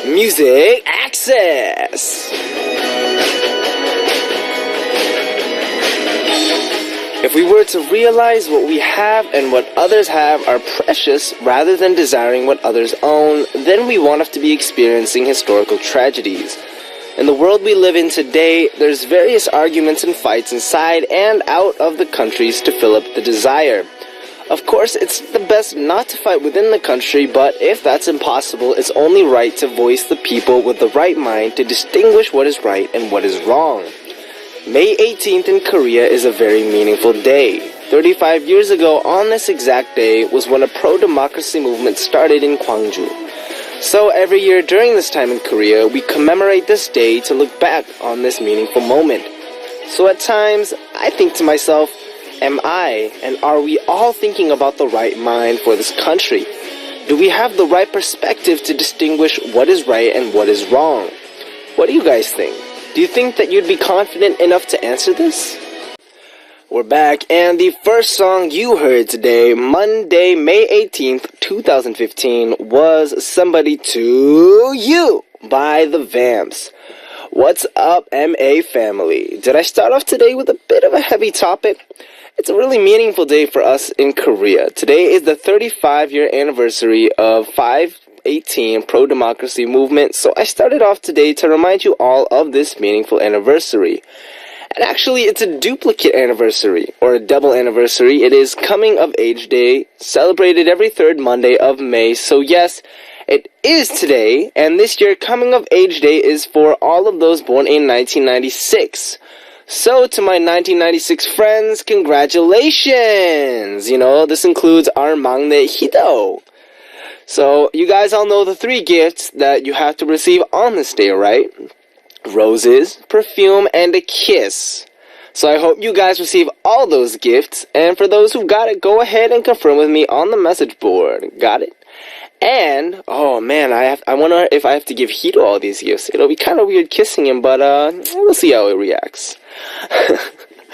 Music Access. If we were to realize what we have and what others have are precious rather than desiring what others own, then we won't have to be experiencing historical tragedies. In the world we live in today, there's various arguments and fights inside and out of the countries to fill up the desire. Of course, it's the best not to fight within the country, but if that's impossible, it's only right to voice the people with the right mind to distinguish what is right and what is wrong. May 18th in Korea is a very meaningful day. 35 years ago on this exact day was when a pro-democracy movement started in Gwangju. So every year during this time in Korea, we commemorate this day to look back on this meaningful moment. So at times, I think to myself, am I and are we all thinking about the right mind for this country? Do we have the right perspective to distinguish what is right and what is wrong? What do you guys think? Do you think that you'd be confident enough to answer this? We're back, and the first song you heard today, Monday, May 18th, 2015, was Somebody to You by The Vamps. What's up, MA family? Did I start off today with a bit of a heavy topic? It's a really meaningful day for us in Korea. Today is the 35-year anniversary of 518 pro-democracy movement, so I started off today to remind you all of this meaningful anniversary. And actually, it's a duplicate anniversary, or a double anniversary. It is Coming of Age Day, celebrated every third Monday of May. So yes, it is today, and this year Coming of Age Day is for all of those born in 1996. So, to my 1996 friends, congratulations! You know, this includes our maknae Hido. So, you guys all know the 3 gifts that you have to receive on this day, right? Roses, perfume, and a kiss. So, I hope you guys receive all those gifts. And for those who got it, go ahead and confirm with me on the message board. Got it? And, oh man, I wonder if I have to give Hito all these gifts. It'll be kind of weird kissing him, but we'll see how he reacts.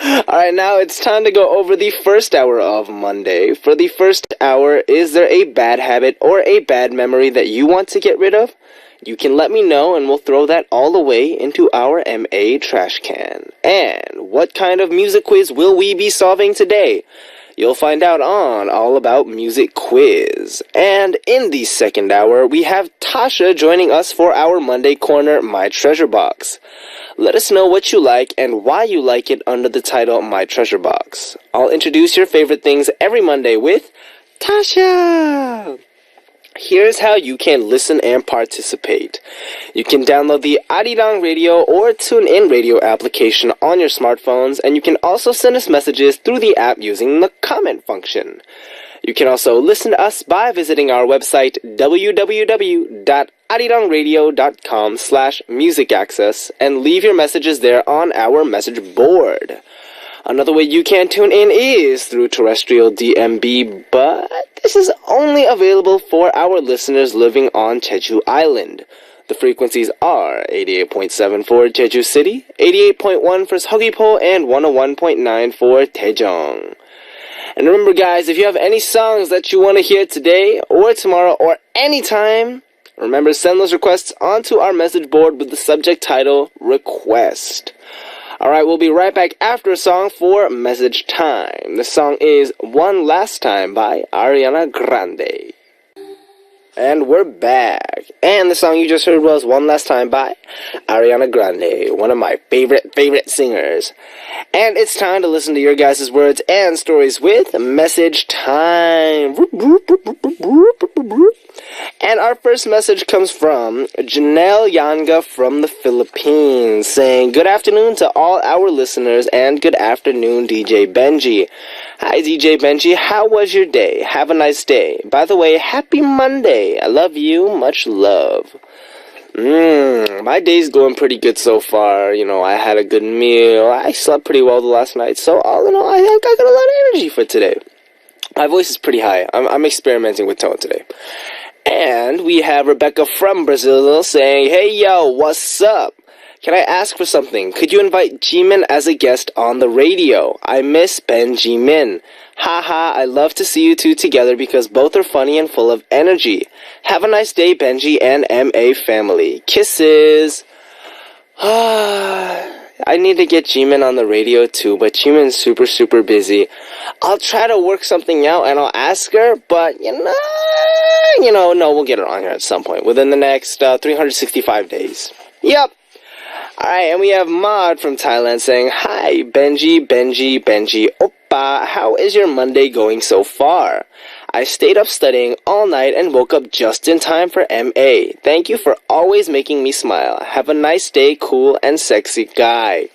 Alright, now it's time to go over the first hour of Monday. For the first hour, is there a bad habit or a bad memory that you want to get rid of? You can let me know and we'll throw that all away into our MA trash can. And what kind of music quiz will we be solving today? You'll find out on All About Music Quiz. And in the second hour, we have Tasha joining us for our Monday Corner, My Treasure Box. Let us know what you like and why you like it under the title My Treasure Box. I'll introduce your favorite things every Monday with Tasha! Here's how you can listen and participate. You can download the Arirang Radio or TuneIn Radio application on your smartphones, and you can also send us messages through the app using the comment function. You can also listen to us by visiting our website www.arirangradio.com/musicaccess and leave your messages there on our message board. Another way you can tune in is through terrestrial DMB, but this is only available for our listeners living on Jeju Island. The frequencies are 88.7 for Jeju City, 88.1 for Seogwipo, and 101.9 for Daejeong. And remember guys, if you have any songs that you want to hear today or tomorrow or anytime, remember send those requests onto our message board with the subject title, Request. Alright, we'll be right back after a song for Message Time. The song is One Last Time by Ariana Grande. And we're back. And the song you just heard was One Last Time by Ariana Grande, one of my favorite singers. And it's time to listen to your guys' words and stories with Message Time. And our first message comes from Janelle Yanga from the Philippines, saying, good afternoon to all our listeners and good afternoon, DJ Benji. Hi, DJ Benji. How was your day? Have a nice day. By the way, happy Monday. I love you. Much love. My day's going pretty good so far. You know, I had a good meal. I slept pretty well the last night. So, all in all, I got a lot of energy for today. My voice is pretty high. I'm experimenting with tone today. And we have Rebecca from Brazil saying, hey, yo, what's up? Can I ask for something? Could you invite Jimin as a guest on the radio? I miss Benji Min. Haha, I love to see you two together because both are funny and full of energy. Have a nice day, Benji and MA family. Kisses. I need to get Jimin on the radio too, but Jimin's super busy. I'll try to work something out and I'll ask her, but no, we'll get her on here at some point within the next 365 days. Yep. Alright, and we have Maud from Thailand saying, Hi, Benji, Oppa, how is your Monday going so far? I stayed up studying all night and woke up just in time for MA. Thank you for always making me smile. Have a nice day, cool and sexy guy.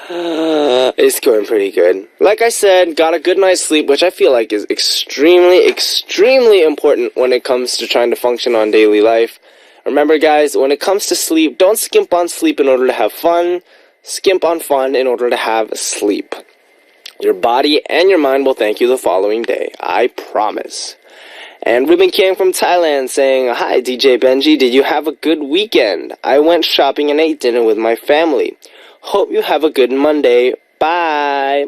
It's going pretty good. Like I said, got a good night's sleep, which I feel like is extremely important when it comes to trying to function on daily life. Remember, guys, when it comes to sleep, don't skimp on sleep in order to have fun. Skimp on fun in order to have sleep. Your body and your mind will thank you the following day. I promise. And Ruben King from Thailand saying, Hi, DJ Benji. Did you have a good weekend? I went shopping and ate dinner with my family. Hope you have a good Monday. Bye.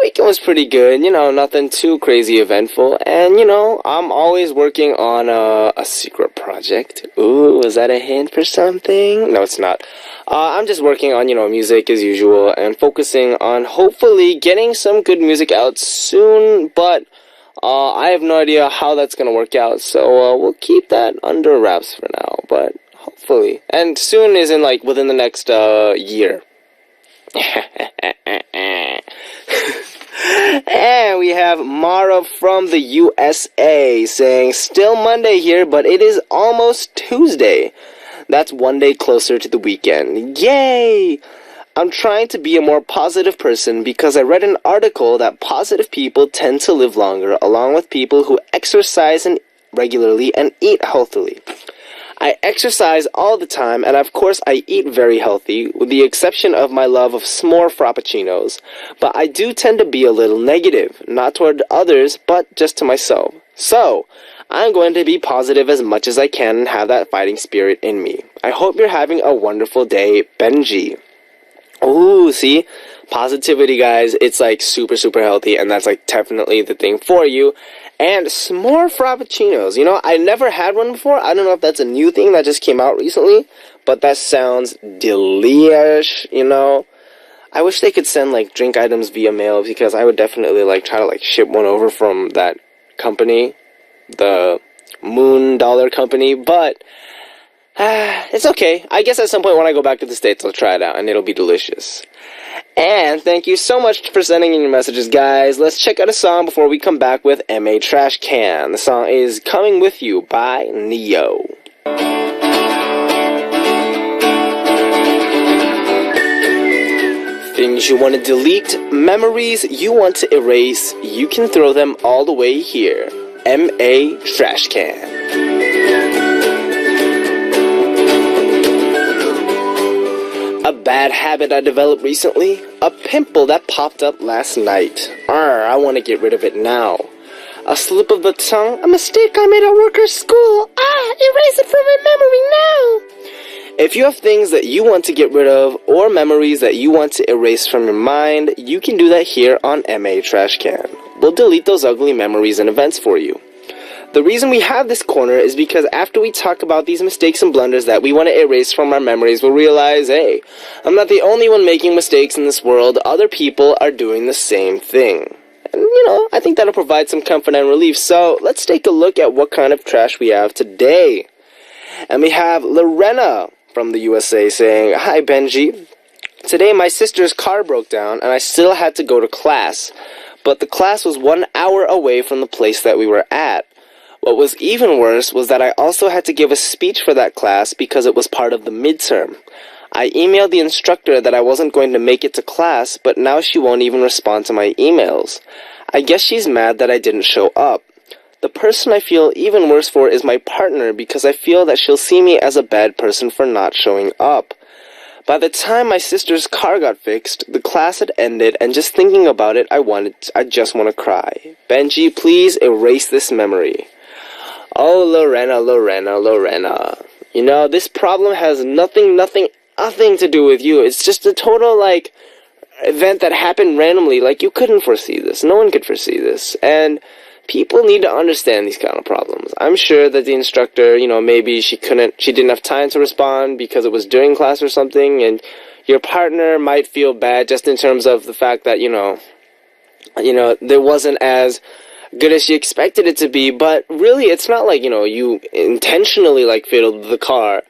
Weekend was pretty good, nothing too crazy eventful, and I'm always working on a secret project. Ooh, is that a hint for something? No, it's not. I'm just working on, music as usual, and focusing on hopefully getting some good music out soon, but I have no idea how that's gonna work out, so we'll keep that under wraps for now, but hopefully. And soon is in, within the next year. And we have Mara from the USA saying, Still Monday here, but it is almost Tuesday. That's one day closer to the weekend. Yay! I'm trying to be a more positive person because I read an article that positive people tend to live longer, along with people who exercise regularly and eat healthily. I exercise all the time, and of course I eat very healthy, with the exception of my love of s'more frappuccinos. But I do tend to be a little negative, not toward others, but just to myself. So, I'm going to be positive as much as I can and have that fighting spirit in me. I hope you're having a wonderful day, Benji. Ooh, see? Positivity, guys, it's super healthy, and that's definitely the thing for you. And s'more frappuccinos, I never had one before. I don't know if that's a new thing that just came out recently, but that sounds delish, I wish they could send drink items via mail, because I would definitely try to ship one over from that company, the Moon Dollar Company, but it's okay. I guess at some point when I go back to the States, I'll try it out, and it'll be delicious. And thank you so much for sending in your messages, guys. Let's check out a song before we come back with MA Trash Can. The song is Coming With You by Neo. Things you want to delete, memories you want to erase, you can throw them all the way here. MA Trash Can. A bad habit I developed recently, a pimple that popped up last night. I want to get rid of it now. A slip of the tongue, a mistake I made at work or school. Erase it from my memory now. If you have things that you want to get rid of or memories that you want to erase from your mind, you can do that here on MA Trash Can. We'll delete those ugly memories and events for you. The reason we have this corner is because after we talk about these mistakes and blunders that we want to erase from our memories, we'll realize, hey, I'm not the only one making mistakes in this world. Other people are doing the same thing. And, I think that'll provide some comfort and relief. So let's take a look at what kind of trash we have today. And we have Lorena from the USA saying, Hi, Benji. Today my sister's car broke down and I still had to go to class. But the class was 1 hour away from the place that we were at. What was even worse was that I also had to give a speech for that class because it was part of the midterm. I emailed the instructor that I wasn't going to make it to class, but now she won't even respond to my emails. I guess she's mad that I didn't show up. The person I feel even worse for is my partner because I feel that she'll see me as a bad person for not showing up. By the time my sister's car got fixed, the class had ended, and just thinking about it, I just want to cry. Benji, please erase this memory. Oh, Lorena. This problem has nothing to do with you. It's just a total, event that happened randomly. You couldn't foresee this. No one could foresee this. And people need to understand these kind of problems. I'm sure that the instructor, maybe she didn't have time to respond because it was during class or something, and your partner might feel bad just in terms of the fact that, there wasn't as good as she expected it to be, but really it's not like, you intentionally, failed the car.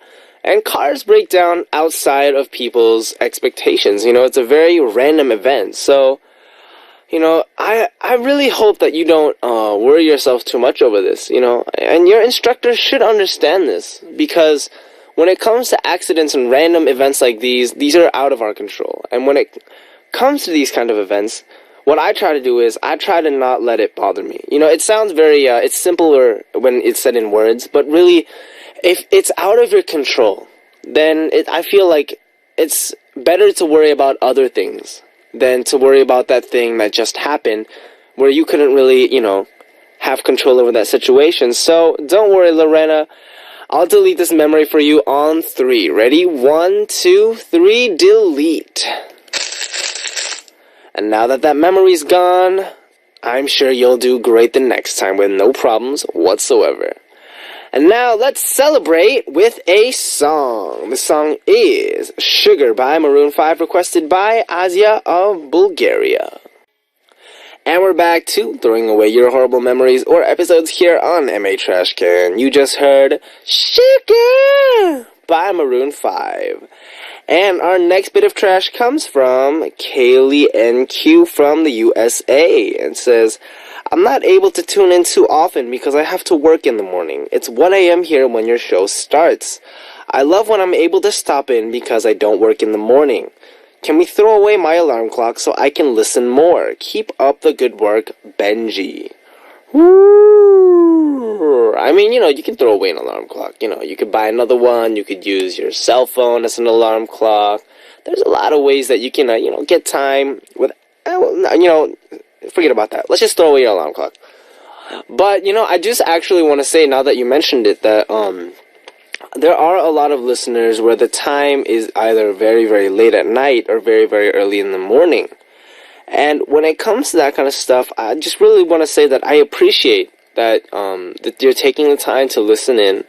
And cars break down outside of people's expectations. It's a very random event. So, I really hope that you don't worry yourself too much over this, and your instructor should understand this, because when it comes to accidents and random events like these are out of our control. And when it comes to these kind of events, what I try to do is I try to not let it bother me. It sounds very, it's simpler when it's said in words, but really, if it's out of your control, then I feel like it's better to worry about other things than to worry about that thing that just happened where you couldn't really, have control over that situation. So don't worry, Lorena. I'll delete this memory for you on 3. Ready? 1, 2, 3, delete. And now that memory's gone, I'm sure you'll do great the next time with no problems whatsoever. And now let's celebrate with a song. The song is Sugar by Maroon 5, requested by Asia of Bulgaria. And we're back to throwing away your horrible memories or episodes here on MA Trash Can. You just heard Sugar by Maroon 5. And our next bit of trash comes from Kaylee NQ from the USA, and says, I'm not able to tune in too often because I have to work in the morning. It's 1 a.m. here when your show starts. I love when I'm able to stop in because I don't work in the morning. Can we throw away my alarm clock so I can listen more? Keep up the good work, Benji. Woo! I mean, you can throw away an alarm clock. You could buy another one. You could use your cell phone as an alarm clock. There's a lot of ways that you can, get time with, forget about that. Let's just throw away your alarm clock. But, I just actually want to say, now that you mentioned it, that, there are a lot of listeners where the time is either very, very late at night or very, very early in the morning. And when it comes to that kind of stuff, I just really want to say that I appreciate that that you're taking the time to listen in.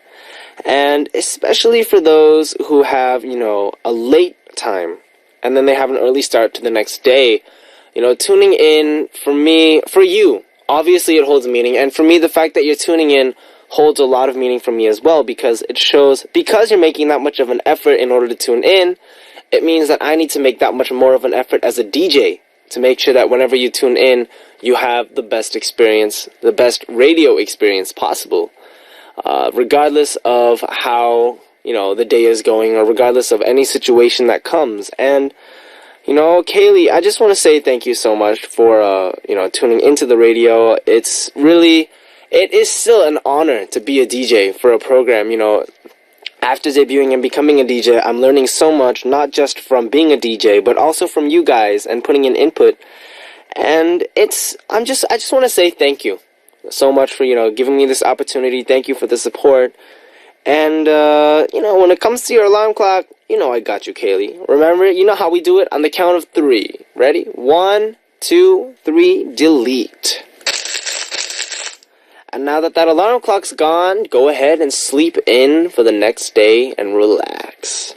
And especially for those who have, a late time and then they have an early start to the next day, tuning in for you, obviously it holds meaning. And for me, the fact that you're tuning in holds a lot of meaning for me as well, because it shows, because you're making that much of an effort in order to tune in, it means that I need to make that much more of an effort as a DJ to make sure that whenever you tune in, you have the best experience, the best radio experience possible, regardless of how, the day is going, or regardless of any situation that comes. And, Kaylee, I just want to say thank you so much for, tuning into the radio. It is still an honor to be a DJ for a program. After debuting and becoming a DJ, I'm learning so much, not just from being a DJ, but also from you guys and putting in input. And I just want to say thank you so much for, giving me this opportunity. Thank you for the support. And, when it comes to your alarm clock, I got you, Kaylee. Remember, how we do it on the count of 3. Ready? 1, 2, 3, delete. And now that alarm clock's gone, go ahead and sleep in for the next day and relax.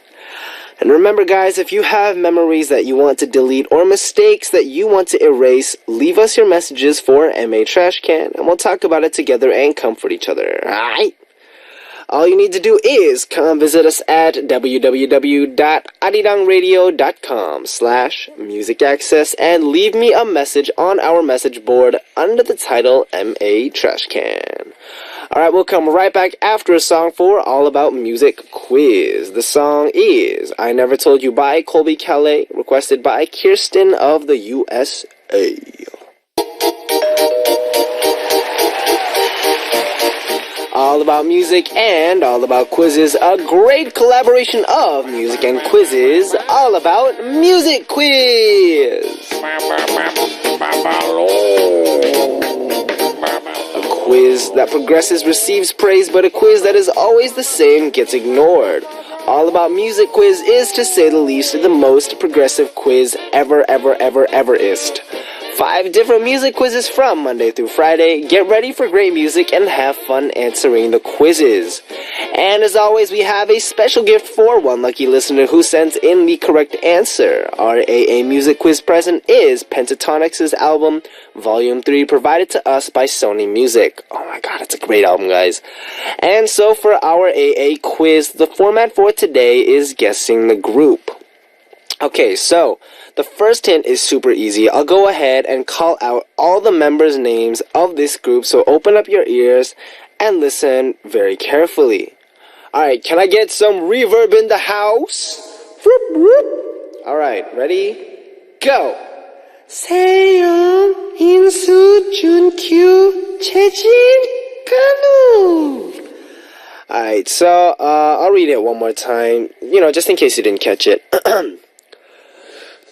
And remember, guys, if you have memories that you want to delete or mistakes that you want to erase, leave us your messages for MA Trash Can, and we'll talk about it together and comfort each other, alright? All you need to do is come visit us at www.arirangradio.com/music access and leave me a message on our message board under the title MA Trash Can. Alright, we'll come right back after a song for All About Music Quiz. The song is I Never Told You by Colby Calais, requested by Kirsten of the USA. All about music and all about quizzes. A great collaboration of music and quizzes. All about Music Quiz. A quiz that progresses receives praise, but a quiz that is always the same gets ignored. All About Music quiz is, to say the least, the most progressive quiz ever-ist. 5 different music quizzes from Monday through Friday. Get ready for great music and have fun answering the quizzes. And as always, we have a special gift for one lucky listener who sends in the correct answer. Our AA music quiz present is Pentatonix's album, Volume 3, provided to us by Sony Music. Oh my god, it's a great album, guys. And so for our AA quiz, the format for today is guessing the group. Okay, so the first hint is super easy. I'll go ahead and call out all the members' names of this group, so open up your ears and listen very carefully. Alright, can I get some reverb in the house? Alright, ready? Go! 세영, 인수, 준규, 재진, 간우. Alright, so I'll read it one more time, just in case you didn't catch it.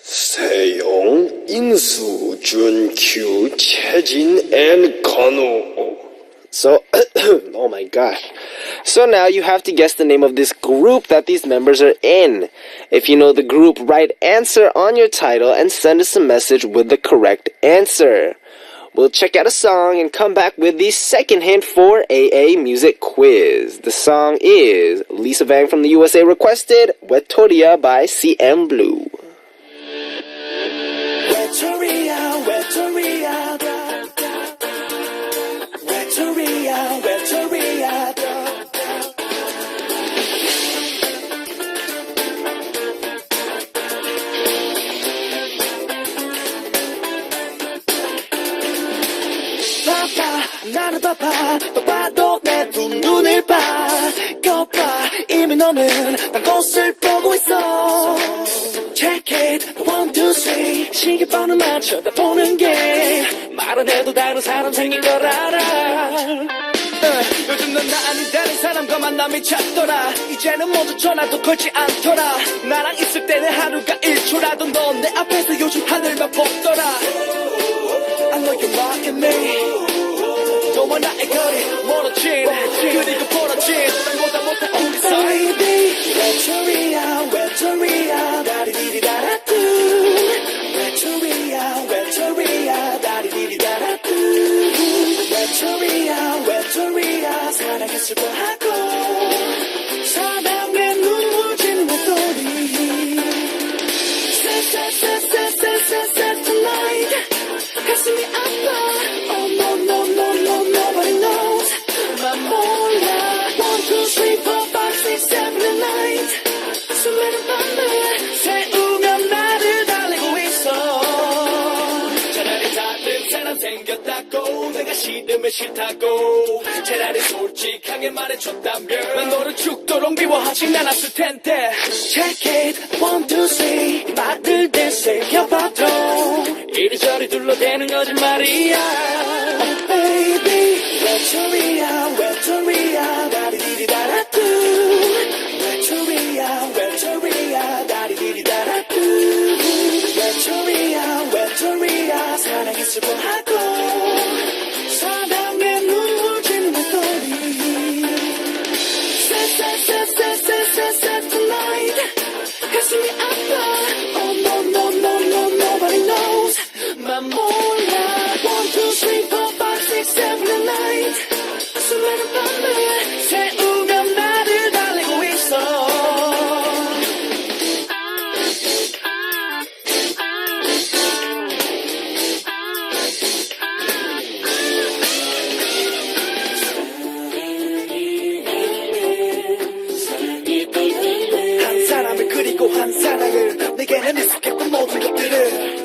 세용, 인수, 준규, 채진, and Kanu. So, oh my gosh. So now you have to guess the name of this group that these members are in. If you know the group, write answer on your title and send us a message with the correct answer. We'll check out a song and come back with the second hint for AA Music Quiz. The song is Lisa Vang from the USA requested Wetoria by CM Blue. Wetoria, Wetoria, Wetoria, Wetoria. 봐봐, 나를 봐봐, 봐봐도 내 두 눈을 봐. 껴봐, 이미 너는 난 곳을 보고 있어. Check it, 1, 2, 3 시계번호만 쳐다보는 게 말 안 해도 다른 사람 생긴 걸 알아. 요즘 넌 나 아닌 다른 사람과 만남이 잦더라. 이제는 모두 전화도 걸지 않더라. 나랑 있을 때는 하루가 1초라도 넌 내 앞에서 요즘 하늘만 보더라. I know you're mocking me. 너와 나의 거리 멀어진 그리고 벌어진 보다 못한 우리 사이. Baby, Wetoria, Wetoria, 다리디리다라뚜. Wetoria, Wetoria, 다리디리다라뚜. Wetoria, Wetoria, 사랑했을 거하고 사랑에 눈물 짓는 목소리. Set tonight. 가슴이 아파. Oh no no no no nobody knows. 난 몰라. 1, 2, 3, 4, 5, 6, 7, 8. 수많은 밤을 새우며 나를 달래고 있어. 차라리 다른 사람 생겼다고 내가 싫으면 싫다고 차라리 솔직하게 말해줬다면 난 너를 죽도록 미워하진 않았을 텐데. Check it, 1, 2, 3 말들 되새겨봐도 이리저리 둘러대는 거짓말이야. Oh baby, Wetoria, Wetoria, 다리디리다라뚜. Wetoria, Wetoria, 다리디리다라뚜. Wetoria, Wetoria, 사랑했을 거하고 사랑에 눈물 짓는 목소리. Set tonight. 가슴이 아파. Oh no no no no nobody knows. 난 몰라. 1, 2, 3, 4, 5, 6, 7, 8. 수많은 밤을 새우며 나를 달래고 있어. 한 사람을 그리고 한 사랑을 내게는 익숙했던 모든 것들을.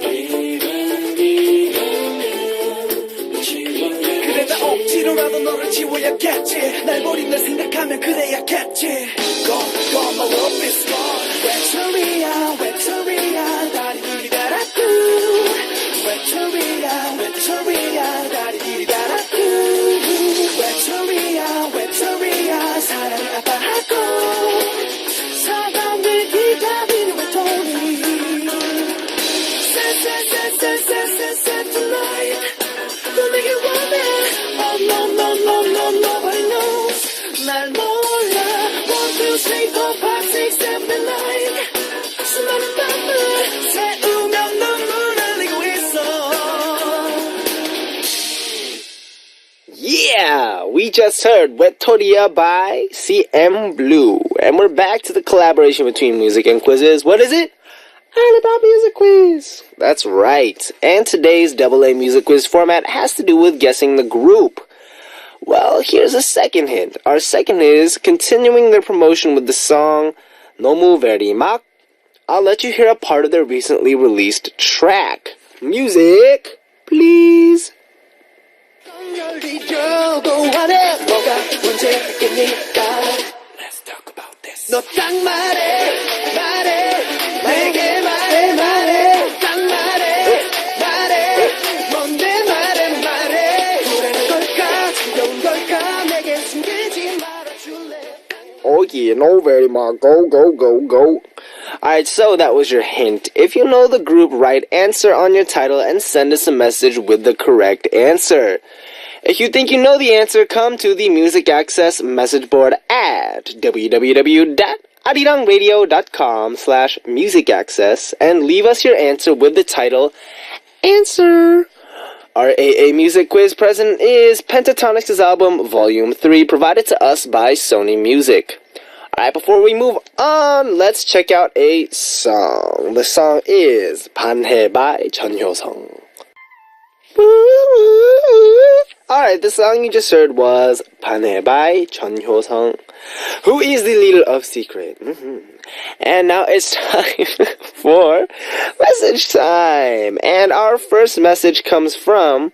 그래 나 억지로라도 너를 지워야겠지. 날 버린 날 생각하면 그래야겠지. Gone my love is gone. Wetoria, Wetoria, 다리디리다라뚜. Wetoria, Wetoria, 다리디리다라뚜. Wetoria, Wetoria, 사랑을 아파하고 사랑을 기다리는 외톨이. Set tonight. 또 내게 원해. Oh no no Yeah, we just heard Wetoria by CM Blue. And we're back to the collaboration between music and quizzes. What is it? Alibaba Music Quiz. That's right. And today's AA Music Quiz format has to do with guessing the group. Well, here's a second hint. Our second hint is continuing their promotion with the song 너무 very 막. I'll let you hear a part of their recently released track. Music, please. Let's talk about this. 너 딱 말해 내게 말해 딱 말해 뭔데 말해 후회는 걸까 두려운 걸까 내게 숨기지 말아줄래. Oh yeah, no very much. Go. Alright, so that was your hint. If you know the group, write answer on your title and send us a message with the correct answer. If you think you know the answer, come to the Music Access message board at www.arirangradio.com/musicaccess and leave us your answer with the title Answer. Our AA Music Quiz present is Pentatonix' album Volume 3, provided to us by Sony Music. Alright, before we move on, let's check out a song. The song is 반해 by 전효성. Alright, the song you just heard was 반해 by 전효성, who is the leader of Secret. And now it's time for message time. And our first message comes from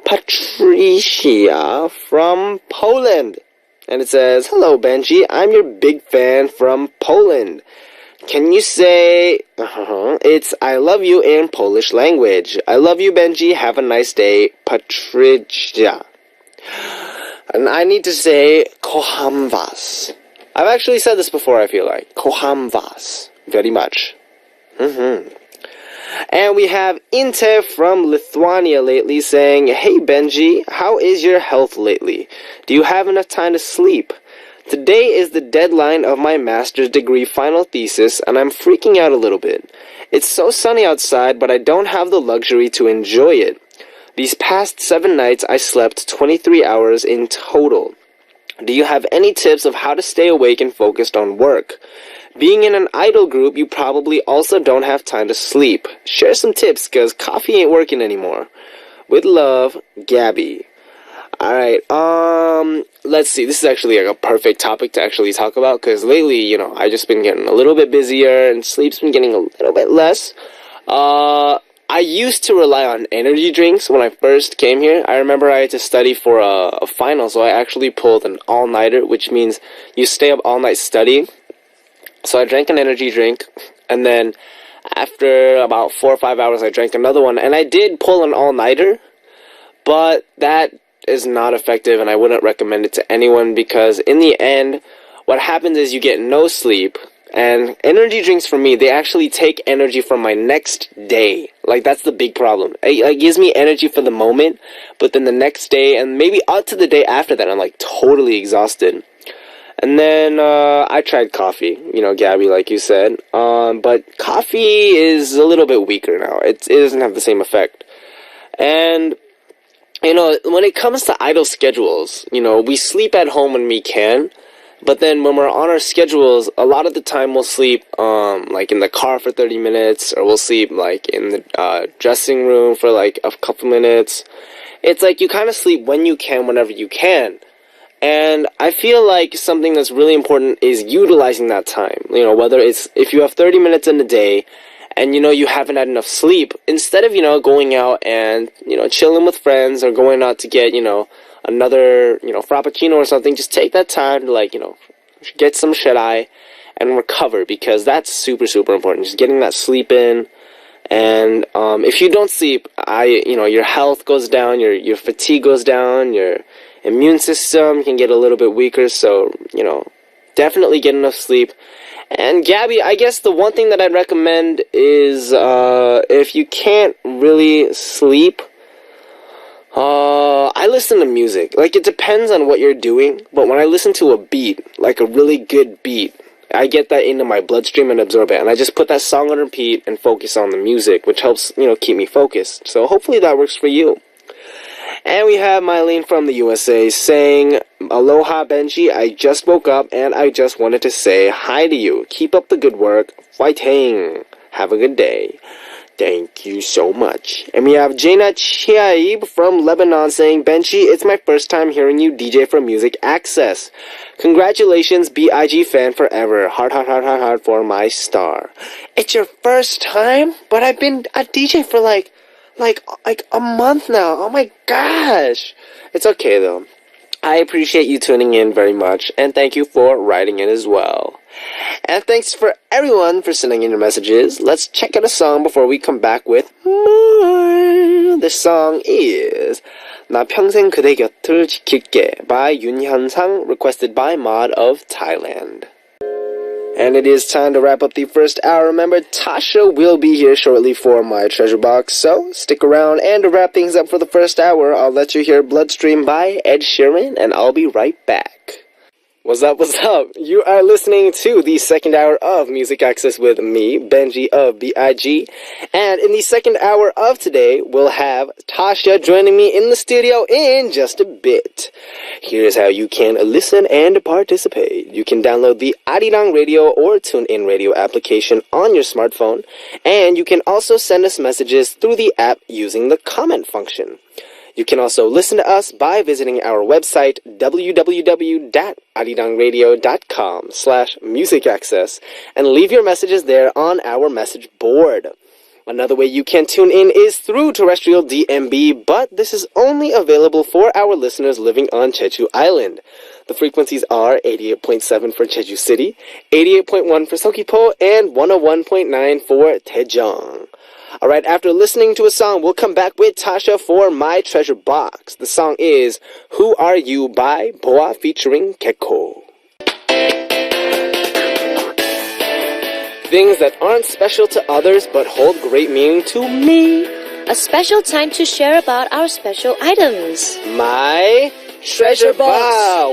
Patricia from Poland. And it says, "Hello Benji, I'm your big fan from Poland. Can you say, it's I love you in Polish language. I love you Benji, have a nice day, Patricia." And I need to say, kocham was. I've actually said this before, I feel like. Kocham was. Very much. And we have Inte from Lithuania lately saying, "Hey Benji, how is your health lately? Do you have enough time to sleep? Today is the deadline of my master's degree final thesis, and I'm freaking out a little bit. It's so sunny outside, but I don't have the luxury to enjoy it. These past 7 nights, I slept 23 hours in total. Do you have any tips of how to stay awake and focused on work? Being in an idol group, you probably also don't have time to sleep. Share some tips, cause coffee ain't working anymore. With love, Gabby." Alright, let's see. This is actually like a perfect topic to actually talk about, because lately, I just been getting a little bit busier, and sleep's been getting a little bit less. I used to rely on energy drinks when I first came here. I remember I had to study for a final, so I actually pulled an all-nighter, which means you stay up all night studying. So I drank an energy drink, and then after about 4 or 5 hours, I drank another one, and I did pull an all-nighter, but that is not effective, and I wouldn't recommend it to anyone, because in the end, what happens is you get no sleep, and energy drinks for me, they actually take energy from my next day. Like, that's the big problem. It gives me energy for the moment, but then the next day, and maybe up to the day after that, I'm like totally exhausted. And then I tried coffee, Gabby, like you said. But coffee is a little bit weaker now. It doesn't have the same effect. And, when it comes to idle schedules, we sleep at home when we can. But then when we're on our schedules, a lot of the time we'll sleep, like in the car for 30 minutes. Or we'll sleep, like, in the dressing room for, like, a couple minutes. It's like you kind of sleep when you can, whenever you can. And I feel like something that's really important is utilizing that time. Whether it's, if you have 30 minutes in a day and, you haven't had enough sleep, instead of, going out and, chilling with friends or going out to get, another, frappuccino or something, just take that time to, like, get some shut-eye and recover, because that's super, super important. Just getting that sleep in. And, if you don't sleep, your health goes down, your fatigue goes down, your immune system can get a little bit weaker, so, definitely get enough sleep. And Gabby, I guess the one thing that I'd recommend is, if you can't really sleep, I listen to music. Like, it depends on what you're doing, but when I listen to a beat, like a really good beat, I get that into my bloodstream and absorb it, and I just put that song on repeat and focus on the music, which helps, keep me focused. So hopefully that works for you. And we have Mylene from the USA saying, Aloha Benji, I just woke up and I just wanted to say hi to you. Keep up the good work. Fighting. Have a good day. Thank you so much. And we have Jaina Chiaib from Lebanon saying, Benji, it's my first time hearing you DJ for Music Access. Congratulations, BIG fan forever. Heart, heart, heart, heart, heart for my star. It's your first time? But I've been a DJ for like a month now. Oh my gosh. It's okay though. I appreciate you tuning in very much, and thank you for writing in as well. And thanks for everyone for sending in your messages. Let's check out a song before we come back with more. This song is 나 평생 그대 곁을 지킬게 by 윤현상, requested by Mod of Thailand. And it is time to wrap up the first hour. Remember, Tasha will be here shortly for my treasure box, so stick around. And to wrap things up for the first hour, I'll let you hear Bloodstream by Ed Sheeran, and I'll be right back. What's up, what's up? You are listening to the second hour of Music Access with me, Benji of BIG. And in the second hour of today, we'll have Tasha joining me in the studio in just a bit. Here's how you can listen and participate. You can download the Arirang Radio or TuneIn Radio application on your smartphone. And you can also send us messages through the app using the comment function. You can also listen to us by visiting our website, www.arirangradio.com/musicaccess, and leave your messages there on our message board. Another way you can tune in is through terrestrial DMB, but this is only available for our listeners living on Jeju Island. The frequencies are 88.7 for Jeju City, 88.1 for Seogwipo, and 101.9 for Daejeong. Alright, after listening to a song, we'll come back with Tasha for My Treasure Box. The song is Who Are You by Boa featuring Keko. Things that aren't special to others but hold great meaning to me. A special time to share about our special items. My Treasure Box.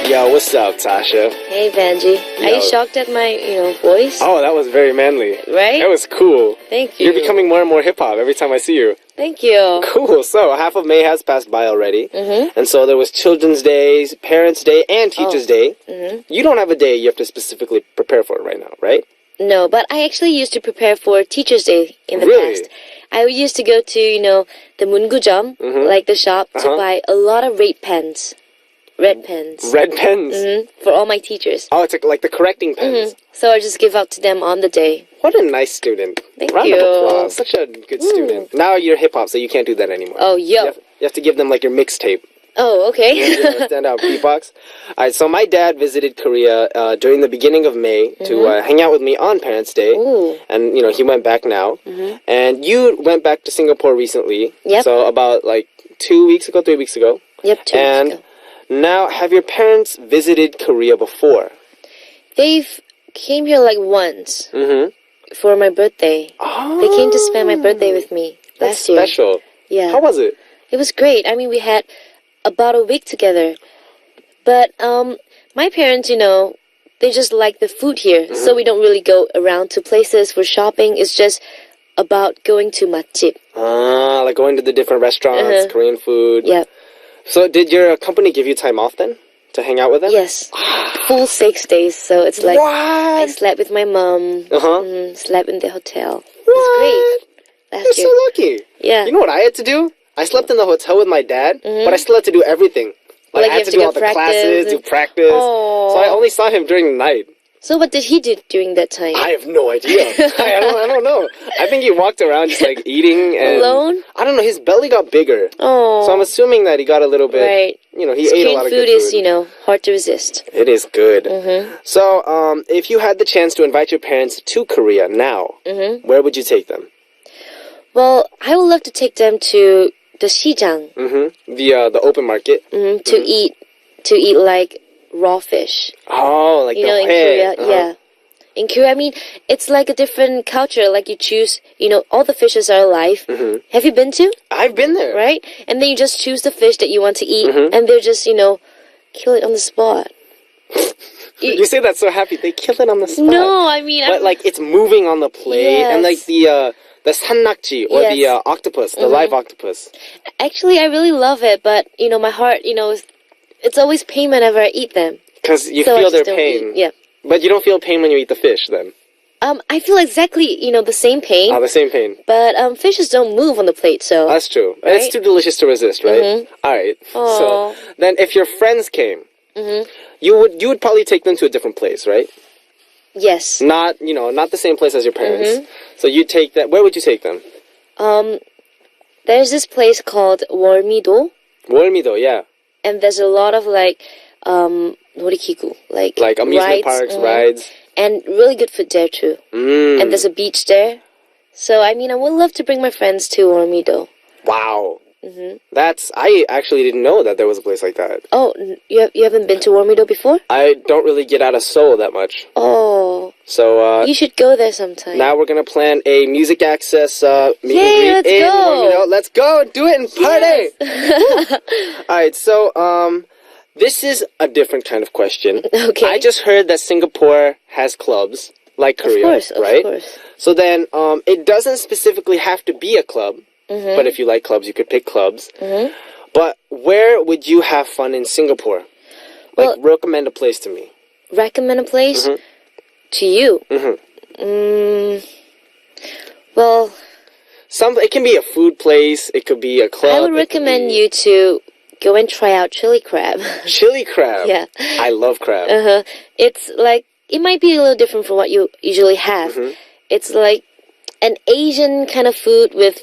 Yo, what's up, Tasha? Hey, Benji. Are you shocked at my, voice? Oh, that was very manly. Right? That was cool. Thank you. You're becoming more and more hip-hop every time I see you. Thank you. Cool. So, half of May has passed by already. Mm-hmm. And so there was Children's Day, Parents' Day, and Teachers' Day. Mm-hmm. You don't have a day you have to specifically prepare for right now, right? No, but I actually used to prepare for Teachers' Day in the past. I used to go to, the Mungujam, like the shop, to buy a lot of red pens. Red pens. Red pens? For all my teachers. Oh, it's like the correcting pens. So I just give out to them on the day. What a nice student. Thank Round you. of applause. Such a good student. Now you're hip-hop, so you can't do that anymore. Oh, yo. You have to give them like your mixtape. Oh, okay. Stand out beatbox. Alright, so my dad visited Korea during the beginning of May to hang out with me on Parents' Day. Ooh. And, he went back now. And you went back to Singapore recently. Yep. So about 3 weeks ago. Yep, 2 weeks ago. Now, have your parents visited Korea before? They've came here once for my birthday. Oh. They came to spend my birthday with me last year. That's special. Yeah. How was it? It was great. I mean, we had about a week together. But my parents, they just like the food here. So we don't really go around to places for shopping. It's just about going to matjip. Like going to the different restaurants, Korean food. Yeah. So did your company give you time off then to hang out with them? Yes. Full 6 days. So it's like what? I slept with my mom. Slept in the hotel. It was great. You're so lucky. Yeah. You know what I had to do? I slept in the hotel with my dad, but I still had to do everything. I had to do all the classes, do practice. Aww. So I only saw him during the night. So what did he do during that time? I have no idea. I don't know. I think he walked around just eating and alone. I don't know. His belly got bigger. Oh. So I'm assuming that he got a little bit. Right. He ate a lot of good food. Is hard to resist. It is good. So if you had the chance to invite your parents to Korea now, where would you take them? Well, I would love to take them to the Sijang. The open market. To eat like raw fish. Oh, like in Korea, yeah. In Korea, I mean, it's like a different culture. Like you choose, all the fishes are alive. Have you been to? I've been there. Right? And then you just choose the fish that you want to eat, and they're just, kill it on the spot. You say that so happy. They kill it on the spot. No, I mean... But, like, it's moving on the plate. Yes. And, like, the sannakji, or Yes. the octopus, the live octopus. Actually, I really love it, but, my heart, it's always pain whenever I eat them. Because you So I feel just their don't pain. eat. Yeah. But you don't feel pain when you eat the fish, then. I feel exactly, the same pain. Oh, the same pain. But fishes don't move on the plate, so... That's true. Right? It's too delicious to resist, right? All right. So then, if your friends came, you would probably take them to a different place, right? Yes. Not not the same place as your parents. So you take that. Where would you take them? There's this place called 월미도, 월미도, yeah. and there's a lot of 놀이기구, Like amusement rides, parks, rides. and really good food there too. And there's a beach there. So I would love to bring my friends to 월미도. Wow. I actually didn't know that there was a place like that. Oh, you haven't been to 월미도 before? I don't really get out of Seoul that much. Oh, So you should go there sometime. now we're gonna plan a music access meet Yay, and let's greet in go. 월미도. Let's go do it and party. All right, so this is a different kind of question. Okay. I just heard that Singapore has clubs like Korea, right? Of course. So then it doesn't specifically have to be a club, but if you like clubs, you could pick clubs. But where would you have fun in Singapore? Like, recommend a place to me. Recommend a place to you? Well, It can be a food place. It could be a club. I would recommend you to go and try out chili crab. Chili crab. Yeah. I love crab. It's like, it might be a little different from what you usually have. It's like an Asian kind of food with,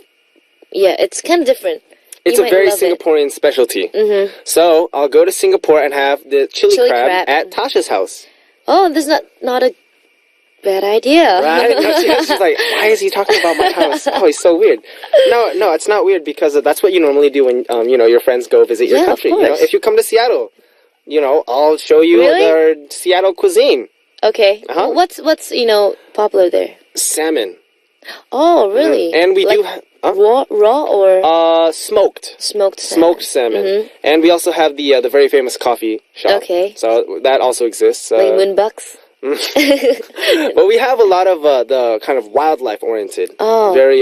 it's kind of different. It's You a might very love it. Singaporean specialty. So I'll go to Singapore and have the chili crab at Tasha's house. Oh, this is not a bad idea. Right? No, she's like, why is he talking about my house? Oh, he's so weird. No, it's not weird because that's what you normally do when your friends go visit your Yeah, of country. course. If you come to Seattle, I'll show you Really? their Seattle cuisine. Okay. Uh-huh. What's popular there? Salmon. Oh, really? And we like do raw or smoked. smoked salmon? Smoked salmon. And we also have the very famous coffee shop. Okay. So that also exists. Like moonbucks? But we have a lot of the kind of wildlife oriented. Oh. Very